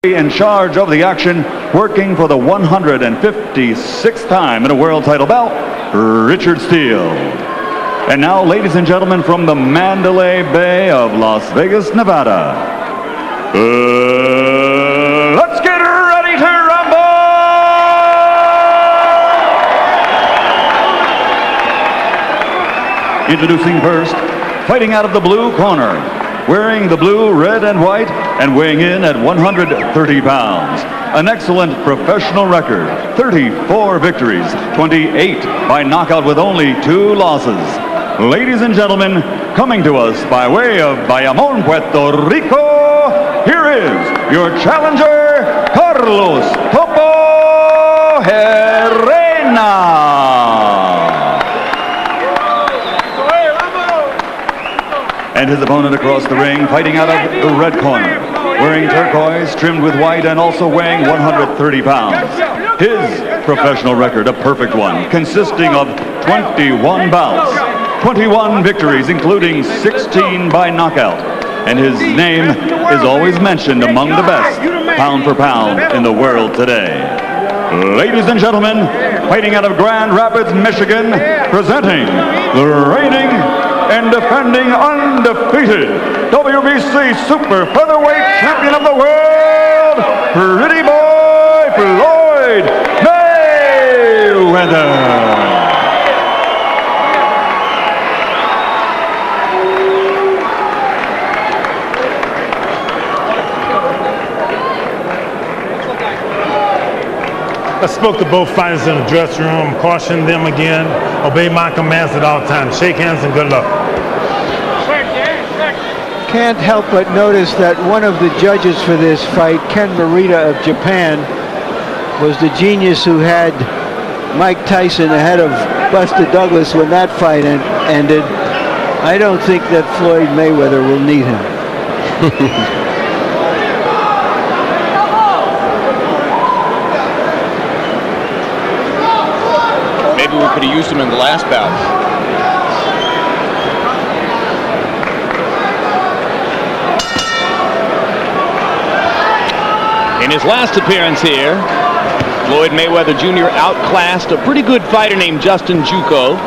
In charge of the action, working for the 156th time in a world title bout, Richard Steele. And now, ladies and gentlemen, from the Mandalay Bay of Las Vegas, Nevada, let's get ready to rumble! Introducing first, fighting out of the blue corner, wearing the blue, red, and white, and weighing in at 130 pounds. An excellent professional record, 34 victories, 28 by knockout with only 2 losses. Ladies and gentlemen, coming to us by way of Bayamon, Puerto Rico, here is your challenger, Carlos Topo Gerena. And his opponent across the ring, fighting out of the red corner, wearing turquoise, trimmed with white, and also weighing 130 pounds. His professional record, a perfect one, consisting of 21 bouts, 21 victories, including 16 by knockout. And his name is always mentioned among the best, pound for pound, in the world today. Ladies and gentlemen, fighting out of Grand Rapids, Michigan, presenting the reigning and defending undefeated WBC Super Featherweight Champion of the World, Pretty Boy Floyd Mayweather. I spoke to both fighters in the dressing room, cautioned them again, obey my commands at all times. Shake hands and good luck. Can't help but notice that one of the judges for this fight, Ken Morita of Japan, was the genius who had Mike Tyson ahead of Buster Douglas when that fight ended. I don't think that Floyd Mayweather will need him. Maybe we could have used him in the last bout. In his last appearance here, Floyd Mayweather Jr. outclassed a pretty good fighter named Justin Juco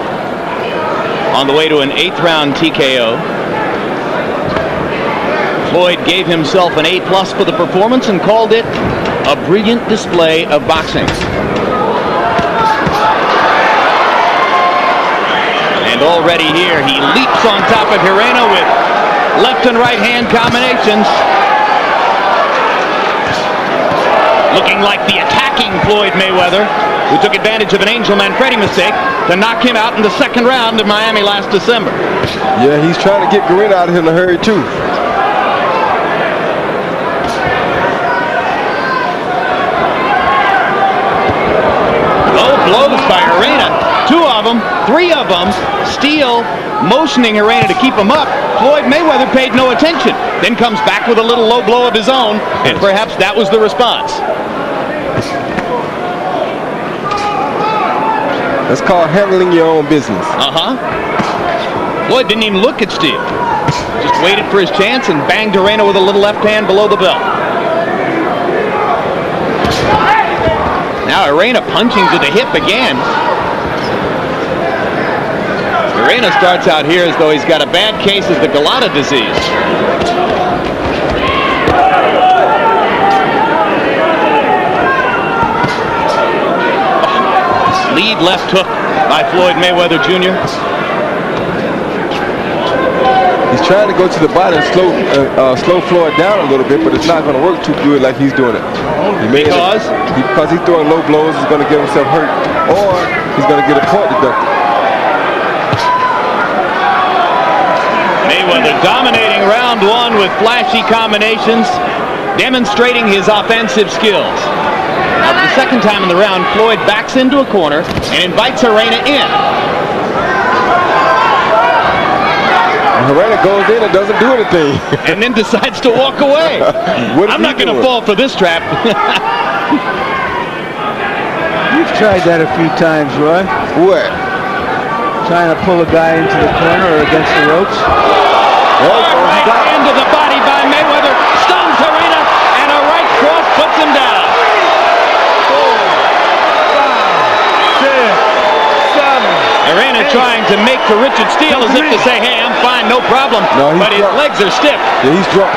on the way to an 8th round TKO. Floyd gave himself an A+ for the performance and called it a brilliant display of boxing. And already here, he leaps on top of Gerena with left and right hand combinations. Looking like the attacking Floyd Mayweather, who took advantage of an Angel Manfredi mistake to knock him out in the 2nd round in Miami last December. Yeah, he's trying to get Gerena out of here in a hurry, too. Low blows by Gerena. 2 of them, 3 of them. Steele motioning Gerena to keep him up. Floyd Mayweather paid no attention. Then comes back with a little low blow of his own, and perhaps that was the response. That's called handling your own business. Floyd didn't even look at Steele. Just waited for his chance and banged Gerena with a little left hand below the belt. Now Gerena punching to the hip again. Gerena starts out here as though he's got a bad case of the Galata disease. Lead left hook by Floyd Mayweather Jr. He's trying to go to the body and slow Floyd down a little bit, but it's not going to work too good like he's doing it. Because he's throwing low blows, he's going to get himself hurt, or he's going to get a point deducted. Mayweather dominating round 1 with flashy combinations, demonstrating his offensive skills. Now, for the 2nd time in the round, Floyd backs into a corner and invites Gerena in. Gerena goes in and doesn't do anything. And then decides to walk away. I'm not going to fall for this trap. You've tried that a few times, Roy. What? Trying to pull a guy into the corner or against the ropes. Hard right hand to the body by Mayweather. Stuns Gerena, and a right cross trying to make to Richard Steele as if to say, hey, I'm fine, no problem. No, but his legs are stiff. Yeah, he's drunk.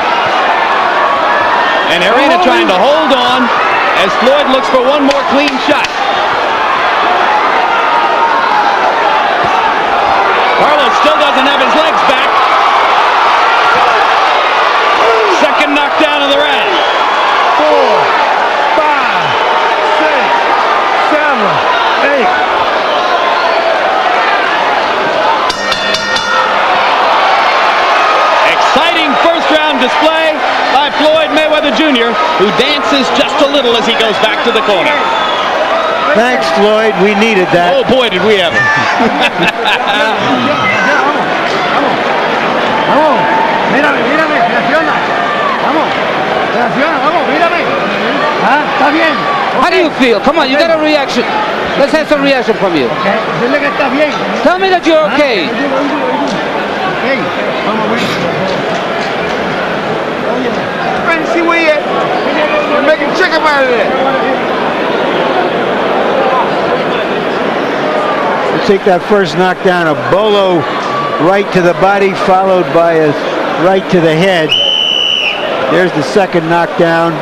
And Gerena trying to hold on as Floyd looks for one more clean shot. Carlos still doesn't have his legs back. Second knockdown of the round. 4, 5, 6, 7, 8. Exciting first round display by Floyd Mayweather Jr., who dances just a little as he goes back to the corner. Thanks, Floyd. We needed that. Oh boy, did we ever. How do you feel? Come on, you got a reaction. Let's have some reaction from you. Tell me that you're okay. See where you at? You're making chicken out of that. Let's take that first knockdown, a bolo right to the body, followed by a right to the head. There's the second knockdown.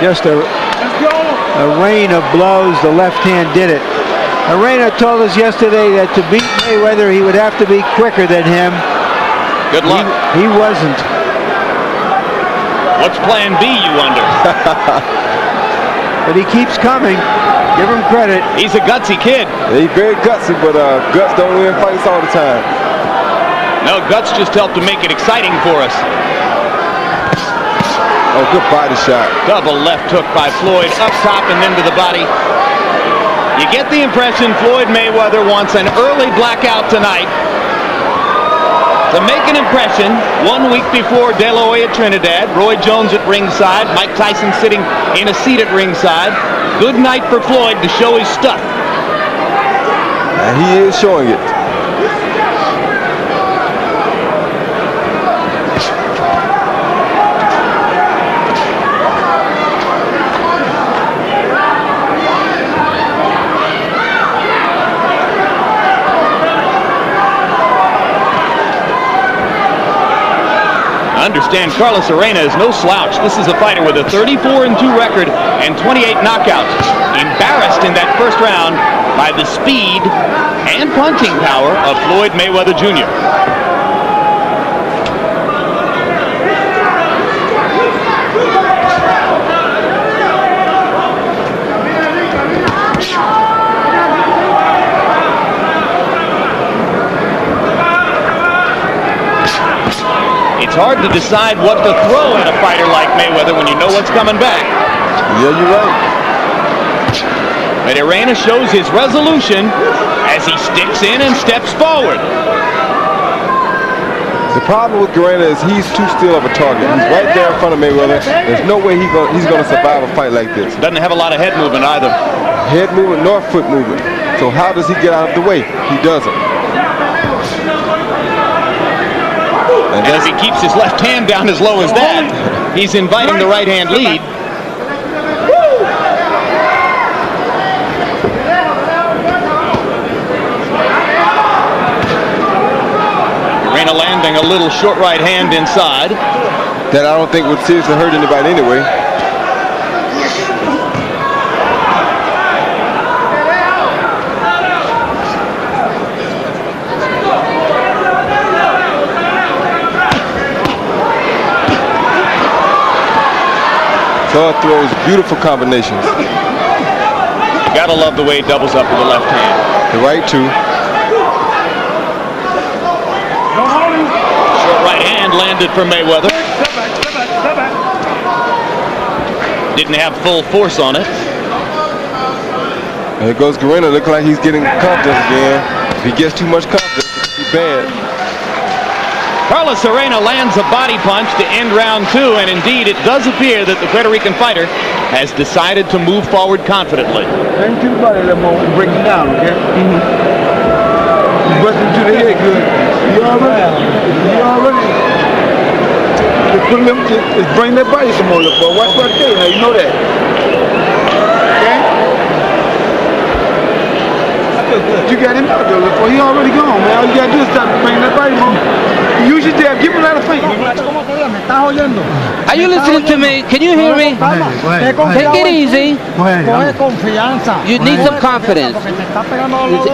Just a rain of blows. The left hand did it. Gerena told us yesterday that to beat Mayweather, he would have to be quicker than him. Good luck. He wasn't. What's plan B, you wonder? But he keeps coming. Give him credit. He's a gutsy kid. He's very gutsy, but guts don't win fights all the time. No, guts just help to make it exciting for us. Oh, good body shot. Double left hook by Floyd, up top and then to the body. You get the impression Floyd Mayweather wants an early blackout tonight to make an impression. 1 week before De La Hoya Trinidad, Roy Jones at ringside, Mike Tyson sitting in a seat at ringside. Good night for Floyd to show his stuff. And he is showing it. I understand Carlos Gerena is no slouch. This is a fighter with a 34-2 record and 28 knockouts. Embarrassed in that first round by the speed and punching power of Floyd Mayweather Jr. It's hard to decide what to throw at a fighter like Mayweather when you know what's coming back. Yeah, you're right. But Gerena shows his resolution as he sticks in and steps forward. The problem with Gerena is he's too still of a target. He's right there in front of Mayweather. There's no way he's going to survive a fight like this. Doesn't have a lot of head movement either. Head movement nor foot movement. So how does he get out of the way? He doesn't. And if he keeps his left hand down as low as that, he's inviting the right hand lead. Gerena landing a little short right hand inside. That I don't think would seriously hurt anybody anyway. Todd throws beautiful combinations. You gotta love the way he doubles up with the left hand. The right too. Short right hand landed for Mayweather. Didn't have full force on it. There goes Gerena, looking like he's getting confidence again. If he gets too much confidence, it could be bad. Carlos Gerena lands a body punch to end round 2, and indeed it does appear that the Puerto Rican fighter has decided to move forward confidently. Turn to the body a little more and break it down, okay? Bust him to the head good. You all right? Just put them, just bring that body some more, look, boy. Watch what I tell you now, you know that. Okay? You got him out there before he already gone, man. All you gotta do is stop bringing that body more. Use your jab, give him a lot of feint. Are you listening to me? Can you hear me? Take it easy. You need some confidence.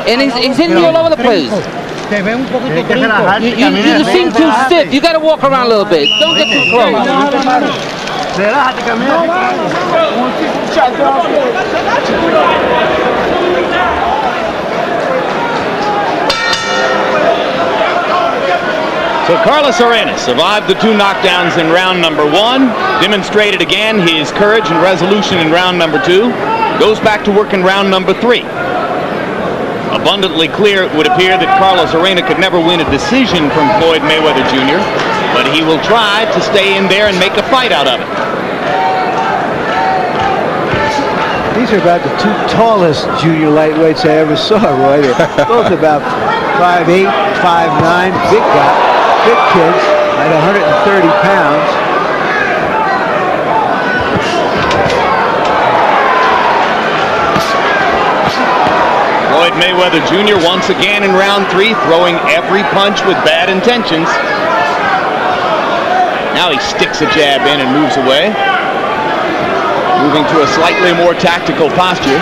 And he's hitting you all over the place. You seem too stiff. You got to walk around a little bit. Don't get too close. So Carlos Gerena survived the 2 knockdowns in round number 1, demonstrated again his courage and resolution in round number 2, goes back to work in round number 3. Abundantly clear, it would appear that Carlos Gerena could never win a decision from Floyd Mayweather Jr., but he will try to stay in there and make a fight out of it. These are about the 2 tallest junior lightweights I ever saw, Roy. They're both about 5'8", 5'9", big kids at 130 pounds. Floyd Mayweather Jr. once again in round 3, throwing every punch with bad intentions. Now he sticks a jab in and moves away, moving to a slightly more tactical posture.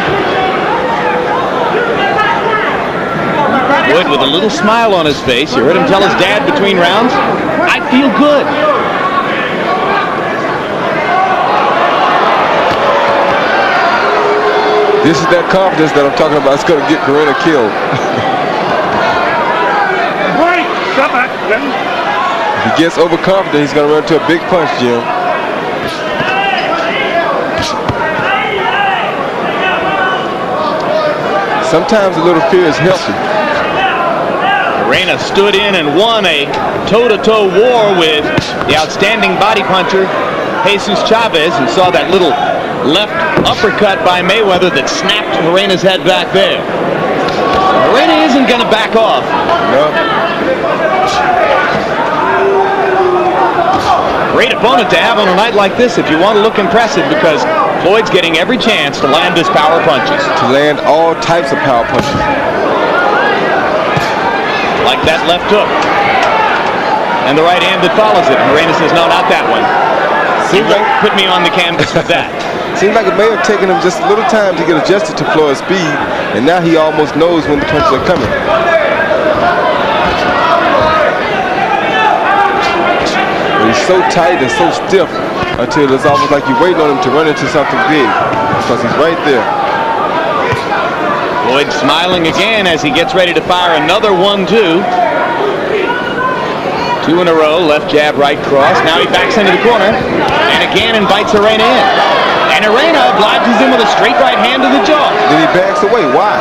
Floyd with a little smile on his face. You heard him tell his dad between rounds, "I feel good." This is that confidence that I'm talking about. It's going to get Gerena killed. If he gets overconfident, he's going to run into a big punch, Jim. Sometimes a little fear is healthy. Gerena stood in and won a toe-to-toe war with the outstanding body puncher Jesus Chavez, and saw that little left uppercut by Mayweather that snapped Gerena's head back there. Gerena isn't going to back off. No. Great opponent to have on a night like this if you want to look impressive, because Floyd's getting every chance to land his power punches. To land all types of power punches. Like that left hook. And the right hand that follows it. Gerena says, no, not that one. He won't put me on the canvas with that. Seems like it may have taken him just a little time to get adjusted to Floyd's speed, and now he almost knows when the punches are coming. But he's so tight and so stiff until it's almost like you're waiting on him to run into something big, because he's right there. Floyd smiling again as he gets ready to fire another 1-2. 2 in a row, left jab, right cross. Now he backs into the corner and again invites Gerena in. And Gerena obliges him with a straight right hand to the jaw. Then he backs away. Why?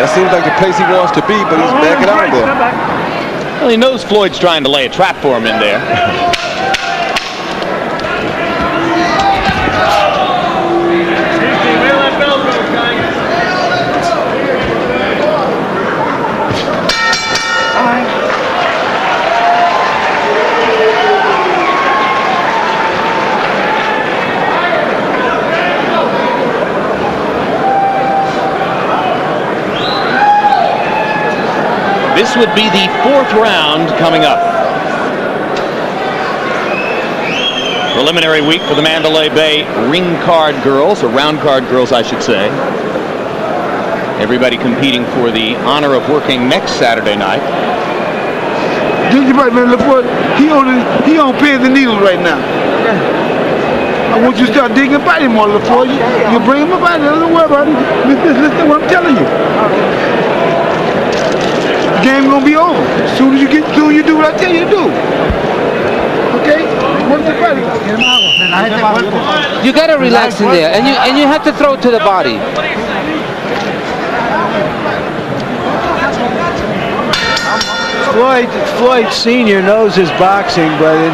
That seems like the place he wants to be, but he's backing out of there. Well, he knows Floyd's trying to lay a trap for him in there. This would be the 4th round coming up. Preliminary week for the Mandalay Bay ring card girls, or round card girls, I should say. Everybody competing for the honor of working next Saturday night. You're right, man. Look what he on pins and needles right now. I want you to start digging about him more, LaFleur. You bring him about it. Don't worry about it. Listen to what I'm telling you. The game's gonna be over. As soon as you do what I tell you to do. Okay? What's the fight? You gotta relax in there, and you have to throw it to the body. Floyd Sr. knows his boxing, but in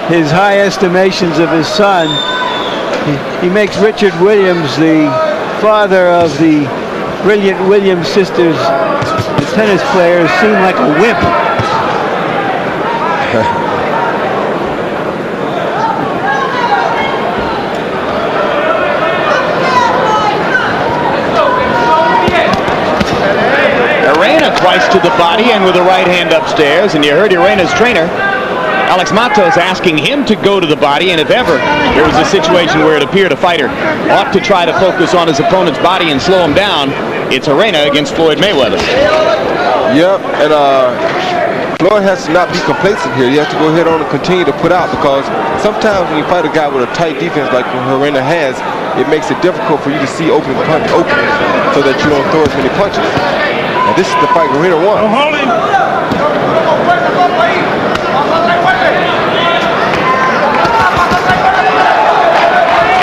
his high estimations of his son, he makes Richard Williams, the father of the brilliant Williams sisters, the tennis players, seem like a wimp. body and with a right hand upstairs. And you heard Gerena's trainer, Alex Matos, asking him to go to the body, and if ever there was a situation where it appeared a fighter ought to try to focus on his opponent's body and slow him down, it's Gerena against Floyd Mayweather. Yep, and Floyd has to not be complacent here. You have to go ahead on and continue to put out, because sometimes when you fight a guy with a tight defense like Gerena has, it makes it difficult for you to see open so that you don't throw as many punches. Now this is the fight Gerena won.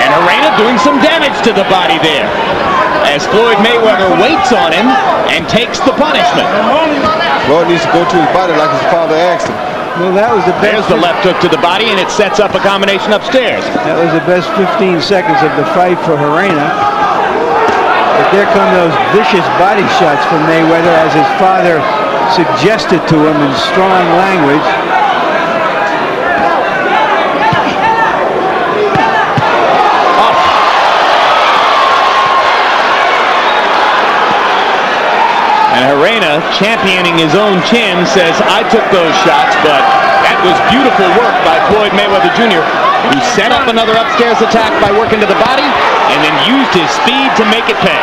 And Gerena doing some damage to the body there, as Floyd Mayweather waits on him and takes the punishment. Floyd needs to go to his body like his father asked him. Well, that was the best. There's the left hook to the body, and it sets up a combination upstairs. That was the best 15 seconds of the fight for Gerena. But there come those vicious body shots from Mayweather, as his father suggested to him in strong language. And Gerena, championing his own chin, says, I took those shots, but that was beautiful work by Floyd Mayweather Jr., who set up another upstairs attack by working to the body and then used his speed to make it pay.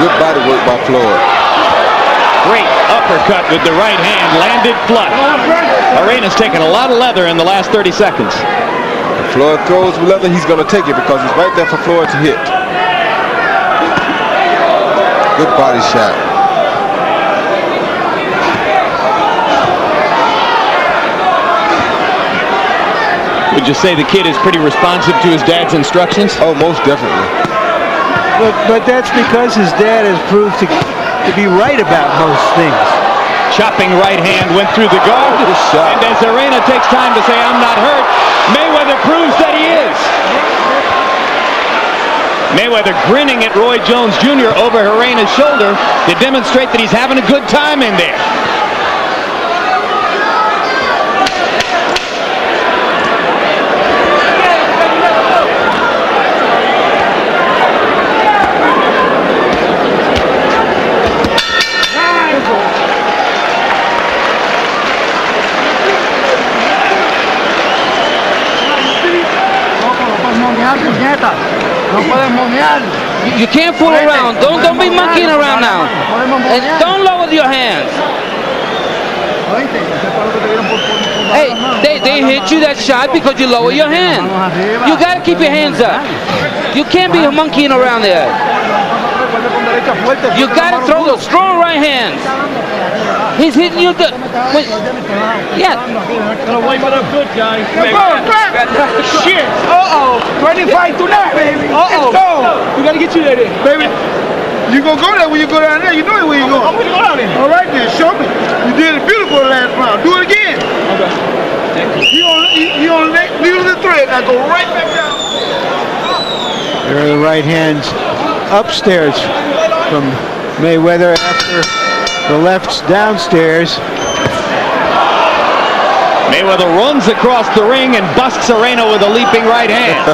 Good body work by Floyd. Great uppercut with the right hand, landed flush. Gerena's taken a lot of leather in the last 30 seconds. If Floyd throws with leather, he's going to take it, because he's right there for Floyd to hit. Good body shot. Would you say the kid is pretty responsive to his dad's instructions? Oh, most definitely. But that's because his dad has proved to be right about most things. Chopping right hand went through the guard. And as Gerena takes time to say, I'm not hurt, Mayweather proves that he is. Mayweather grinning at Roy Jones Jr. over Gerena's shoulder to demonstrate that he's having a good time in there. You can't fool around. Don't be monkeying around now. And don't lower your hands. Hey, they hit you that shot because you lower your hand. You got to keep your hands up. You can't be monkeying around there. You got to throw those strong right hands. He's hitting you good. Yeah. Gonna wipe it up good, guys. Shit. Uh-oh. 25 to that, baby. Uh-oh. We gotta get you there, Baby, you gonna go there when you go down there. You know where you going. I'm gonna go down there. All right then, show me. You did it beautiful last round. Do it again. Okay. You on the needle of the thread. Now go right back down. There are the right hands upstairs from Mayweather after the lefts downstairs. Mayweather runs across the ring and busts Gerena with a leaping right hand.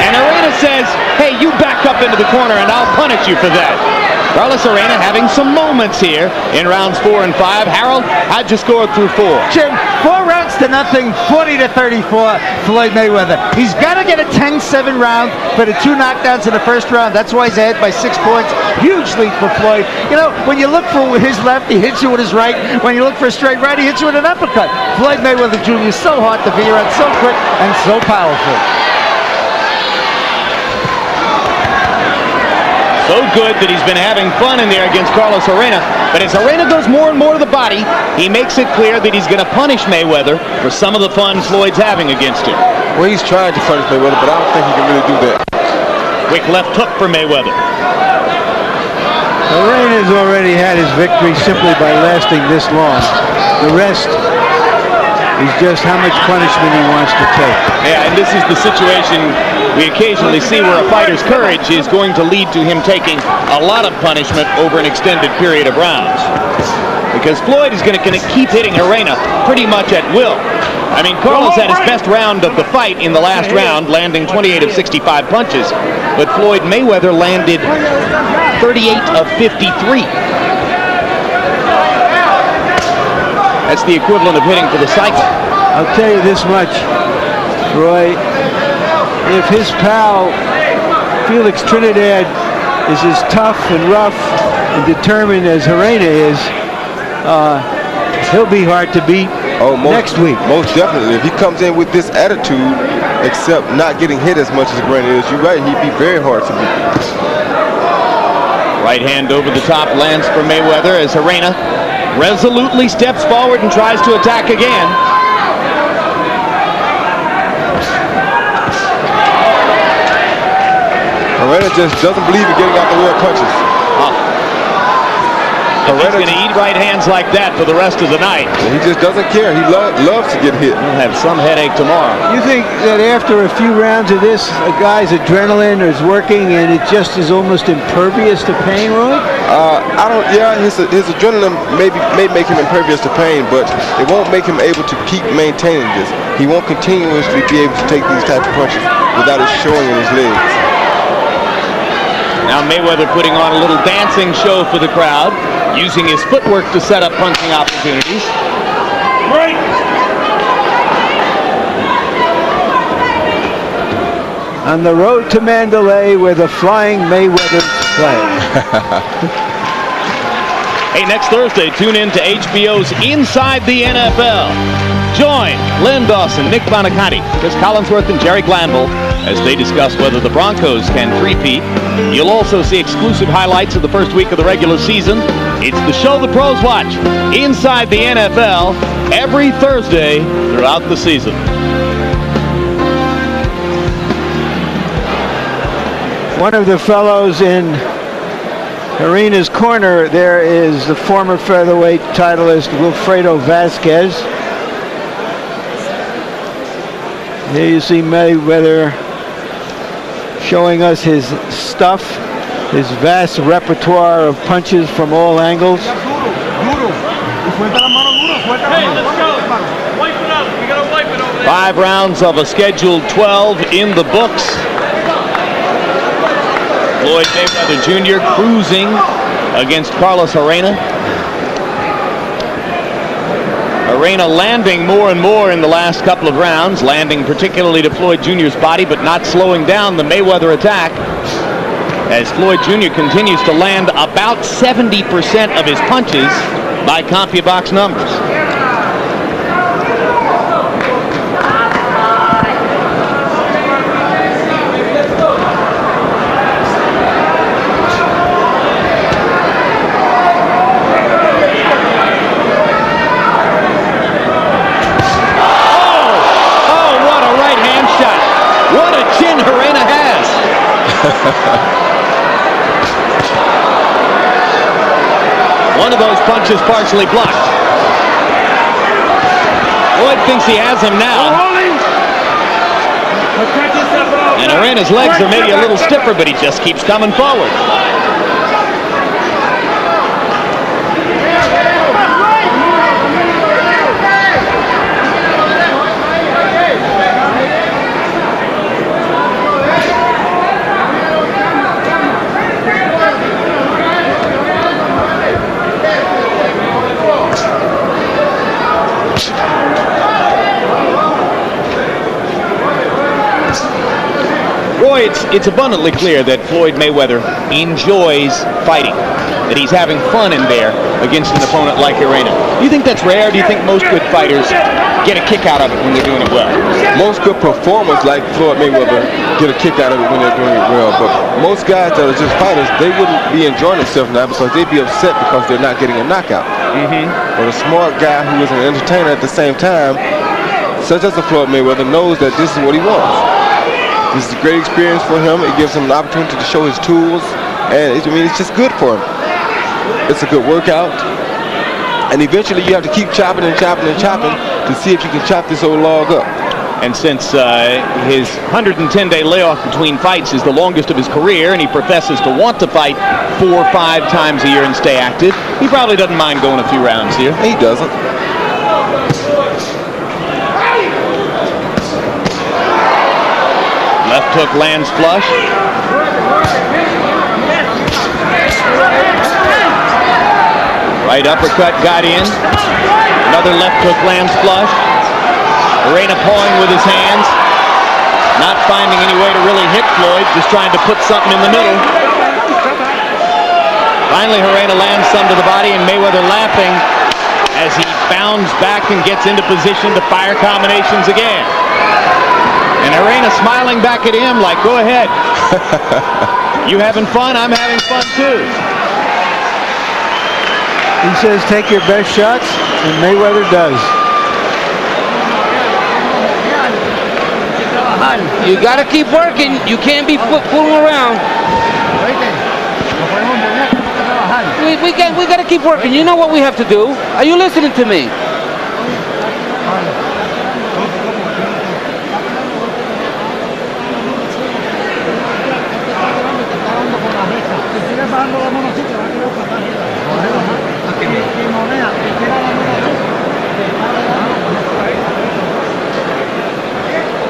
And Gerena says, hey, you back up into the corner and I'll punish you for that. Carlos Gerena having some moments here in rounds 4 and 5. Harold, how'd you score through 4? Jim, 4 rounds to nothing, 40-34, Floyd Mayweather. He's got to get a 10-7 round for the 2 knockdowns in the first round. That's why he's ahead by 6 points. Huge lead for Floyd. You know, when you look for his left, he hits you with his right. When you look for a straight right, he hits you with an uppercut. Floyd Mayweather Jr. is so hard to figure out, so quick and so powerful. So good that he's been having fun in there against Carlos Gerena. But as Gerena goes more and more to the body, he makes it clear that he's going to punish Mayweather for some of the fun Floyd's having against him. Well, he's trying to punish Mayweather, but I don't think he can really do that. Quick left hook for Mayweather. Gerena's already had his victory simply by lasting this long. The rest is just how much punishment he wants to take. Yeah, and this is the situation we occasionally see where a fighter's courage is going to lead to him taking a lot of punishment over an extended period of rounds. because Floyd is going to keep hitting Gerena pretty much at will. I mean, Carlos had his best round of the fight in the last round, landing 28 of 65 punches, but Floyd Mayweather landed 38 of 53. That's the equivalent of hitting for the cycle. I'll tell you this much, Roy. If his pal Felix Trinidad is as tough and rough and determined as Gerena is, he'll be hard to beat next week. Most definitely. If he comes in with this attitude, except not getting hit as much as Gerena is, you're right, he'd be very hard to beat. Right hand over the top lands for Mayweather as Gerena resolutely steps forward and tries to attack again. Gerena just doesn't believe in getting out the way of punches. He's going to eat right hands like that for the rest of the night. He just doesn't care. He loves to get hit. He'll have some headache tomorrow. You think that after a few rounds of this, a guy's adrenaline is working and it just is almost impervious to pain, Roy? I don't. Yeah, his adrenaline may make him impervious to pain, but it won't make him able to keep maintaining this. He won't continuously be able to take these types of punches without it showing in his legs. Now Mayweather putting on a little dancing show for the crowd, using his footwork to set up punching opportunities. Right. On the road to Mandalay, where the Flying Mayweathers play. Hey, next Thursday, tune in to HBO's Inside the NFL. Join Len Dawson, Nick Bonicatti, Chris Collinsworth, and Jerry Glanville as they discuss whether the Broncos can three-peat. You'll also see exclusive highlights of the first week of the regular season. It's the show the pros watch, Inside the NFL, every Thursday throughout the season. One of the fellows in Gerena's corner there is the former featherweight titleist Wilfredo Vasquez. Here you see Mayweather showing us his stuff, his vast repertoire of punches from all angles. Hey, let's go. Wipe it up. We gotta wipe it over there. 5 rounds of a scheduled 12 in the books. Floyd Mayweather Jr. cruising against Carlos Gerena. Gerena landing more and more in the last couple of rounds, landing particularly to Floyd Jr.'s body, but not slowing down the Mayweather attack, as Floyd Jr. continues to land about 70% of his punches by CompuBox numbers. One of those punches partially blocked. Floyd thinks he has him now. And Gerena's legs are maybe a little stiffer, but he just keeps coming forward. Roy, it's abundantly clear that Floyd Mayweather enjoys fighting, that he's having fun in there against an opponent like Gerena. Do you think that's rare? Do you think most good fighters get a kick out of it when they're doing it well? Most good performers like Floyd Mayweather get a kick out of it when they're doing it well, but most guys that are just fighters, they wouldn't be enjoying themselves now because they'd be upset because they're not getting a knockout. But a smart guy who is an entertainer at the same time, such as a Floyd Mayweather, knows that this is what he wants. This is a great experience for him. It gives him an opportunity to show his tools, and it's just good for him. It's a good workout, and eventually you have to keep chopping and chopping and chopping to see if you can chop this old log up. And since his 110-day layoff between fights is the longest of his career, and he professes to want to fight 4 or 5 times a year and stay active, he probably doesn't mind going a few rounds here. He doesn't. Left hook lands flush. Right uppercut got in. Another left hook lands flush. Gerena pawing with his hands. Not finding any way to really hit Floyd, just trying to put something in the middle. Finally, Gerena lands some to the body, and Mayweather laughing as he bounds back and gets into position to fire combinations again. And Gerena smiling back at him like, go ahead. You having fun? I'm having fun too. He says take your best shots, and Mayweather does. You got to keep working. You can't be fooling around. We got to keep working. You know what we have to do. Are you listening to me?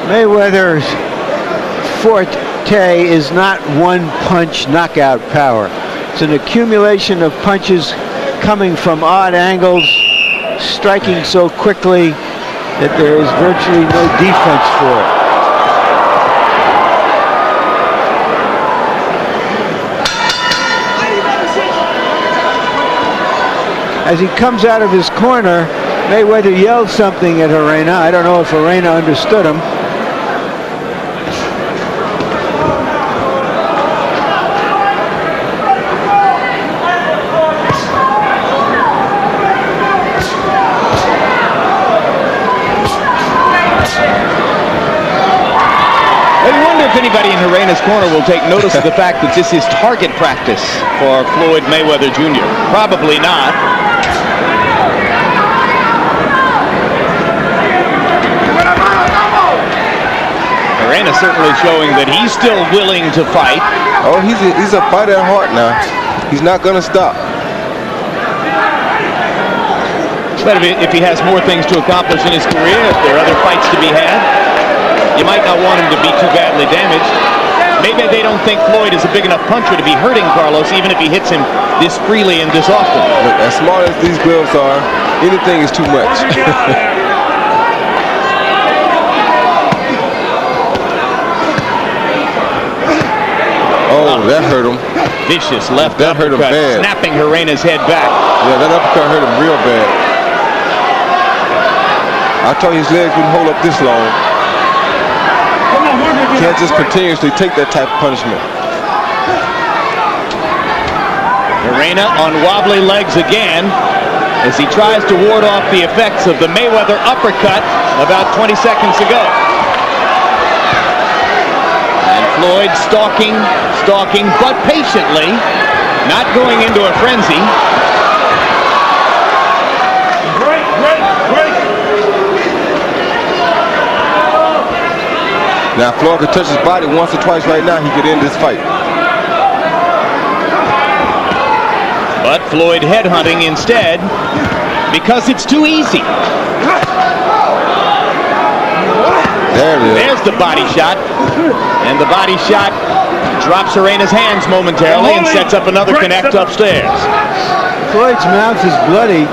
Mayweather's forte is not one-punch knockout power. It's an accumulation of punches coming from odd angles, striking so quickly that there is virtually no defense for it. As he comes out of his corner, Mayweather yelled something at Gerena. I don't know if Gerena understood him. Anybody in Gerena's corner will take notice of the fact that this is target practice for Floyd Mayweather Jr. Probably not. Gerena certainly showing that he's still willing to fight. Oh, he's a fighter at heart now. He's not going to stop. But if he has more things to accomplish in his career, if there are other fights to be had, you might not want him to be too badly damaged. Maybe they don't think Floyd is a big enough puncher to be hurting Carlos, even if he hits him this freely and this often. Look, as smart as these gloves are, anything is too much. Oh, that hurt him. Vicious left that hurt him bad. Snapping Gerena's head back. Yeah, that uppercut hurt him real bad. I thought his legs wouldn't hold up this long. Can't just continuously take that type of punishment. Gerena on wobbly legs again as he tries to ward off the effects of the Mayweather uppercut about 20 seconds ago. And Floyd stalking, but patiently, not going into a frenzy. Now, if Floyd could touch his body once or twice right now, he could end this fight. But Floyd headhunting instead because it's too easy. There it is. There's the body shot. And the body shot drops Gerena's hands momentarily and sets up another connect upstairs. Floyd's mouth is bloody,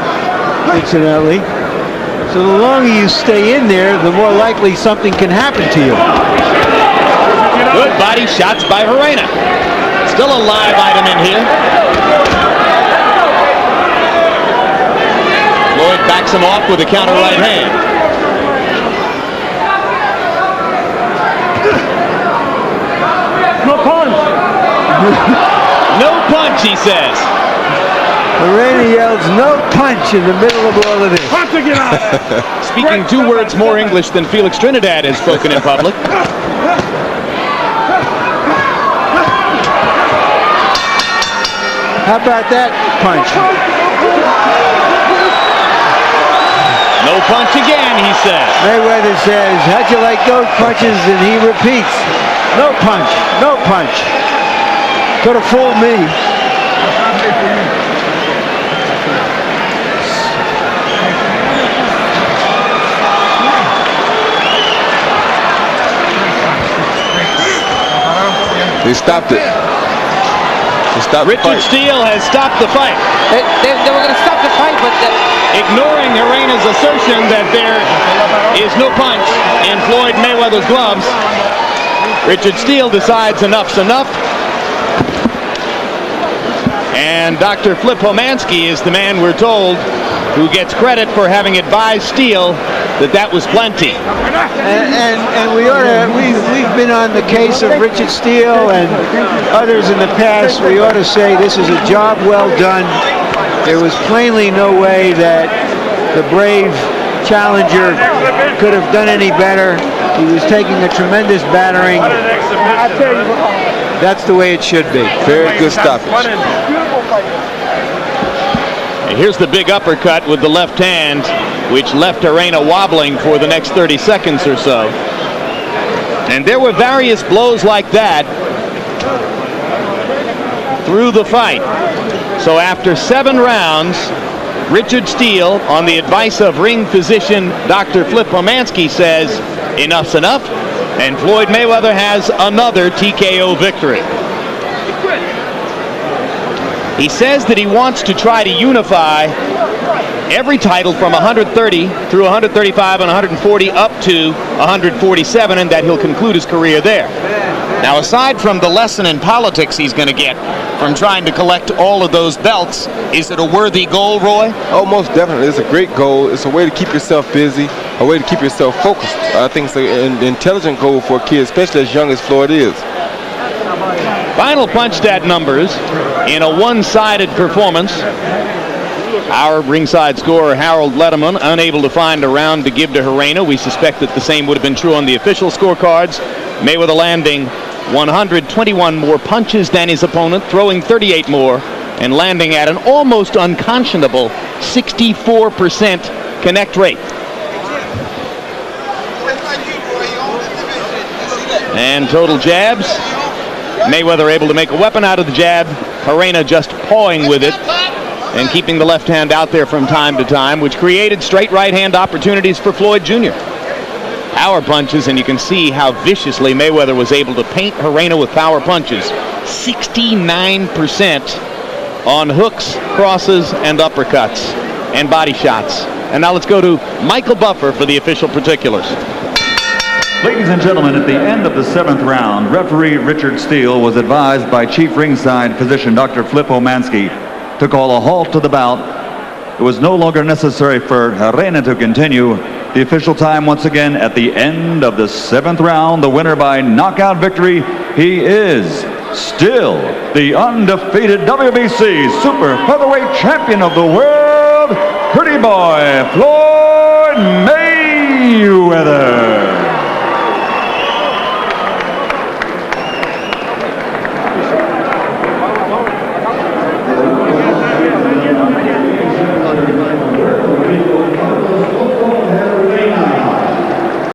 incidentally. So the longer you stay in there, the more likely something can happen to you. Good body shots by Gerena. Still a live item in here. Floyd backs him off with a counter right hand. No punch. No punch, he says. Gerena yells, no punch in the middle of all of this. Speaking 2 words more English than Felix Trinidad has spoken in public. How about that punch? No punch again, he says. Mayweather says, how'd you like those punches? And he repeats, no punch, no punch. Could have fooled me. They stopped it. Richard Steele has stopped the fight. They were going to stop the fight, but Ignoring Gerena's assertion that there is no punch in Floyd Mayweather's gloves, Richard Steele decides enough's enough. And Dr. Flip Homansky is the man, we're told, who gets credit for having advised Steele that was plenty. And we've been on the case of Richard Steele and others in the past. We ought to say this is a job well done. There was plainly no way that the brave challenger could have done any better. He was taking a tremendous battering. That's the way it should be. Very good stoppage. And here's the big uppercut with the left hand, which left Gerena wobbling for the next 30 seconds or so. And there were various blows like that through the fight. So after 7 rounds, Richard Steele, on the advice of ring physician Dr. Flip Homansky, says enough's enough, and Floyd Mayweather has another TKO victory. He says that he wants to try to unify every title from 130 through 135 and 140 up to 147, and that he'll conclude his career there. Now, aside from the lesson in politics he's going to get from trying to collect all of those belts, is it a worthy goal, Roy? Oh, most definitely. It's a great goal. It's a way to keep yourself busy, a way to keep yourself focused. I think it's an intelligent goal for a kid, especially as young as Floyd is. Final punch stat numbers in a one-sided performance. Our ringside scorer, Harold Letterman, unable to find a round to give to Gerena. We suspect that the same would have been true on the official scorecards. Mayweather landing 121 more punches than his opponent, throwing 38 more, and landing at an almost unconscionable 64% connect rate. And total jabs. Mayweather able to make a weapon out of the jab. Gerena just pawing with it and keeping the left hand out there from time to time, which created straight right hand opportunities for Floyd Jr. Power punches, and you can see how viciously Mayweather was able to paint Gerena with power punches. 69% on hooks, crosses, and uppercuts, and body shots. And now let's go to Michael Buffer for the official particulars. Ladies and gentlemen, at the end of the 7th round, referee Richard Steele was advised by Chief Ringside Physician Dr. Flip Homansky to call a halt to the bout. It was no longer necessary for Gerena to continue. The official time once again at the end of the 7th round, the winner by knockout victory, he is still the undefeated WBC Super Featherweight Champion of the World, Pretty Boy Floyd Mayweather.